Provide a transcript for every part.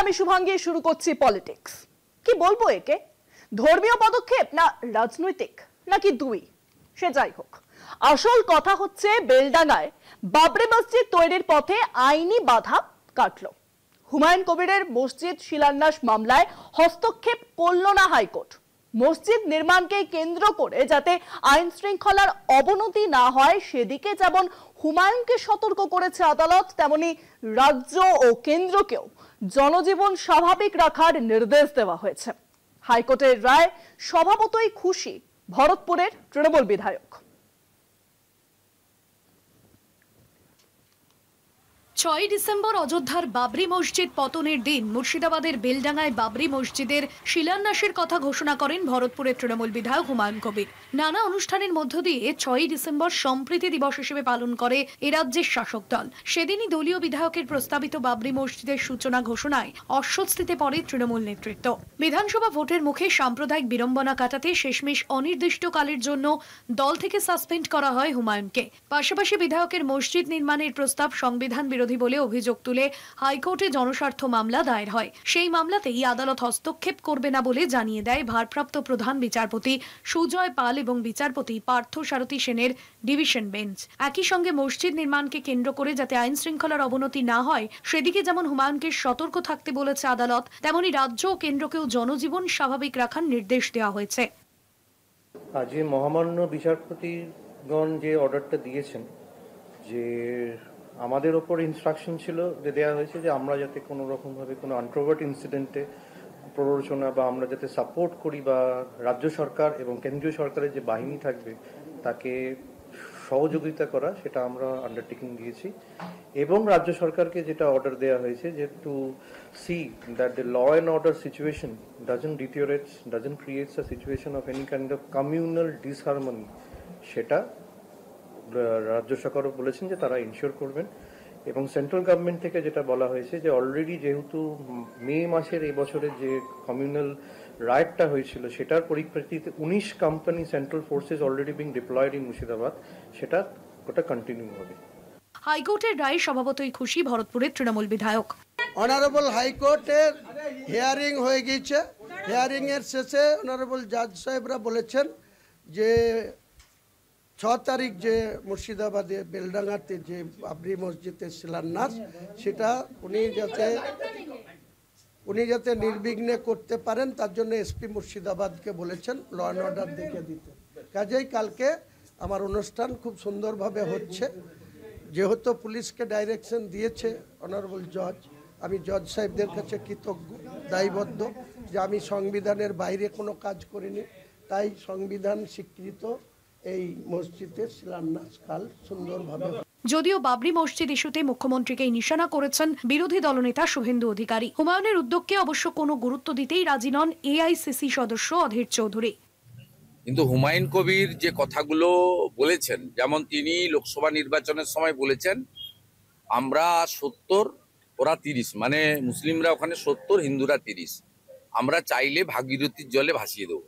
আমি শুভাঙ্গী, শুরু করছি পলিটিক্স। কি বলবো একে, ধর্মীয় পদক্ষেপ না রাজনৈতিক, নাকি দুই? সে যাই হোক, আসল কথা হচ্ছে বেলডাঙ্গায় বাবরি মসজিদ তৈরির পথে আইনি বাধা কাটলো। হুমায়ুন কবিরের মসজিদ শিলান্যাস মামলায় হস্তক্ষেপ করল না হাইকোর্ট। মসজিদ নির্মাণকে কেন্দ্র করে যাতে আইন শৃঙ্খলার অবনতি না হয় সেদিকে যেমন হুমায়ুনকে সতর্ক করেছে আদালত, তেমনি রাজ্য ও কেন্দ্রকেও জনজীবন স্বাভাবিক রাখার নির্দেশ দেওয়া হয়েছে। হাইকোর্টের রায় স্বভাবতই খুশি ভরতপুরের তৃণমূল বিধায়ক। 6 ডিসেম্বর অযোধ্যার বাবরি মসজিদ পতনের দিন মুর্শিদাবাদের বেলডাঙ্গায় বাবরি মসজিদের শিলান্যাসের কথা ঘোষণা করেন ভরতপুরের তৃণমূল বিধায়ক হুমায়ুন কবির। নানা অনুষ্ঠানের মধ্য দিয়ে 6 ডিসেম্বর সম্প্রীতি দিবস হিসেবে পালন করে এ রাজ্যের শাসক দল। সেদিনই দলীয় বিধায়কের প্রস্তাবিত বাবরি মসজিদের সূচনা ঘোষণায় অস্বস্তিতে পড়ে তৃণমূল নেতৃত্ব। বিধানসভা ভোটের মুখে সাম্প্রদায়িক বিড়ম্বনা কাটাতে শেষমেশ অনির্দিষ্টকালের জন্য দল থেকে সাসপেন্ড করা হয় হুমায়ুনকে। পাশাপাশি বিধায়কের মসজিদ নির্মাণের প্রস্তাব সংবিধান বিরোধী বলে অভিযোগ তুলে হাইকোর্টে জনস্বার্থ মামলা দায়ের হয়। সেই মামলাতেই আদালত হস্তক্ষেপ করবে না বলে জানিয়ে দেয় ভারপ্রাপ্ত প্রধান বিচারপতি সুজয় পাল এবং বিচারপতি পার্থ সারথী সেনের ডিভিশন বেঞ্চ। একই সঙ্গে মসজিদ নির্মাণকে কেন্দ্র করে যাতে আইন শৃঙ্খলার অবনতি না হয় সেদিকে যেমন হুমায়ুনকে সতর্ক থাকতে বলেছে আদালত, তেমনি রাজ্য ও কেন্দ্রকেও জনজীবন স্বাভাবিক রাখার নির্দেশ দেওয়া হয়েছে। আজ মহামান্য বিচারপতিগণ যে অর্ডারটা দিয়েছেন, যে আমাদের ওপর ইনস্ট্রাকশন ছিল যে দেওয়া হয়েছে যে আমরা যাতে কোনো রকমভাবে কোনো আনপ্রোভার্ট ইনসিডেন্টে প্ররোচনা বা আমরা যাতে সাপোর্ট করি, বা রাজ্য সরকার এবং কেন্দ্রীয় সরকারের যে বাহিনী থাকবে তাকে সহযোগিতা করা, সেটা আমরা আন্ডারটেকিং দিয়েছি। এবং রাজ্য সরকারকে যেটা অর্ডার দেওয়া হয়েছে যে to see that the law and order situation doesn't deteriorates, doesn't creates a situation of any kind of communal disharmony, সেটা রাজ্য সরকারও বলেছেন যে তারা ইনশিওর করবেন। এবং সেন্ট্রাল গভর্নমেন্ট থেকে যেটা বলা হয়েছে যে অলরেডি যেহেতু মে মাসের এই বছরের যে কমিউনাল রাইটটা হয়েছিল সেটার পরিপ্রেক্ষিতে 19 company central forces already being diploid in Murshidabad, সেটা ওটা কন্টিনিউ হবে। হাইকোর্টের রায় স্বভাবতই খুশি ভরতপুরের তৃণমূল বিধায়ক। অনারেবল হাইকোর্টের হিয়ারিং হয়ে গিয়েছে। হিয়ারিং এর শেষে অনারেবল জাজ সাহেবরা বলেছেন যে 6 তারিখ যে মুর্শিদাবাদে বেলডাঙ্গাতে যে বাবরি মসজিদের শিলান্যাস, সেটা উনি যাতে নির্বিঘ্নে করতে পারেন তার জন্য এসপি মুর্শিদাবাদকে বলেছেন ল অ্যান্ড অর্ডার দেখে দিতে। কাজেই কালকে আমার অনুষ্ঠান খুব সুন্দরভাবে হচ্ছে। যেহেতু পুলিশকে ডাইরেকশন দিয়েছে অনারেবল জজ, আমি জজ সাহেবদের কাছে কৃতজ্ঞ, দায়বদ্ধ যে আমি সংবিধানের বাইরে কোনো কাজ করিনি। তাই সংবিধান স্বীকৃত এই মসজিদের শিলান্যাস কাল সুন্দরভাবে। যদিও বাবরি মসজিদ ইস্যুতে মুখ্যমন্ত্রীকে নিশানা করেছেন বিরোধী দলনেতা শুভেন্দু অধিকারী। হুমায়ুনের উদ্যোগকে অবশ্য কোনো গুরুত্ব দিতেই রাজি নন এআইসিসি সদস্য অধীর চৌধুরী। কিন্তু হুমায়ুন কবির যে কথাগুলো বলেছেন, যেমন তিনি লোকসভা নির্বাচনের সময় বলেছেন আমরা 70 ওরা 30, মানে মুসলিমরা ওখানে 70 হিন্দুরা 30, আমরা চাইলে ভাগীরথীর জলে ভাসিয়ে দেবো।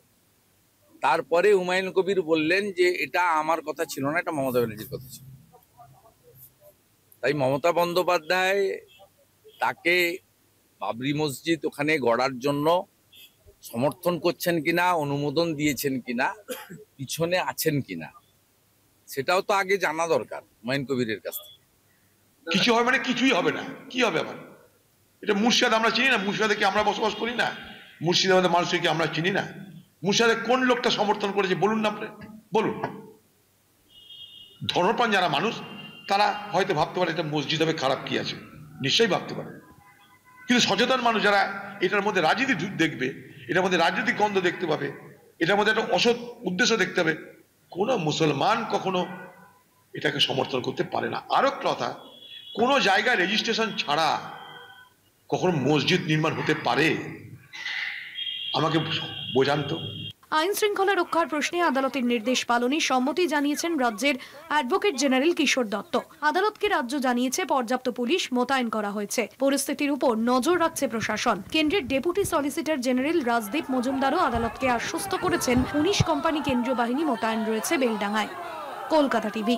তারপরে হুমায়ুন কবির বললেন যে এটা আমার কথা ছিল না, এটা মমতা ব্যানার্জির কথা ছিল। তাই মমতা বন্দ্যোপাধ্যায় তাকে বাবরি মসজিদ ওখানে গড়ার জন্য সমর্থন করছেন কিনা, অনুমোদন দিয়েছেন কিনা, পিছনে আছেন কিনা, সেটাও তো আগে জানা দরকার হুমায়ুন কবিরের কাছ থেকে। কিছু হবে মানে কিছুই হবে না, কি হবে আবার? এটা মুর্শিদাবাদ আমরা চিনি না? মুর্শিদাবাদে কি আমরা বসবাস করি না? মুর্শিদাবাদের মানুষকে কি আমরা চিনি না? মুর্শিদাবাদে কোন লোকটা সমর্থন করেছে বলুন না, আপনি বলুন। ধর্মপ্রাণ যারা মানুষ তারা হয়তো ভাবতে পারে এটা মসজিদ হবে, খারাপ কি আছে, নিশ্চয়ই ভাবতে পারে। কিন্তু সচেতন মানুষ যারা এটার মধ্যে রাজনীতি দেখবে, এটার মধ্যে রাজনৈতিক গন্ধ দেখতে পাবে, এটার মধ্যে একটা অসৎ উদ্দেশ্য দেখতে হবে, কোনো মুসলমান কখনো এটাকে সমর্থন করতে পারে না। আরো কথা, কোনো জায়গায় রেজিস্ট্রেশন ছাড়া কখনো মসজিদ নির্মাণ হতে পারে? আমাকে বোঝান তো। আইন শৃঙ্খলা রক্ষার প্রশ্নে আদালতের নির্দেশ পালনে সম্মতি জানিয়েছেন রাজ্যের অ্যাডভোকেট জেনারেল কিশোর দত্ত। আদালতকে রাজ্য জানিয়েছে পর্যাপ্ত পুলিশ মোতায়েন করা হয়েছে, পরিস্থিতির উপর নজর রাখছে প্রশাসন। কেন্দ্রের ডেপুটি সলিসিটর জেনারেল রাজদীপ মজুমদারও আদালতকে আশ্বস্ত করেছেন 19 কোম্পানি কেন্দ্রীয় বাহিনী মোতায়েন রয়েছে বেলডাঙ্গায়। কলকাতা টিভি।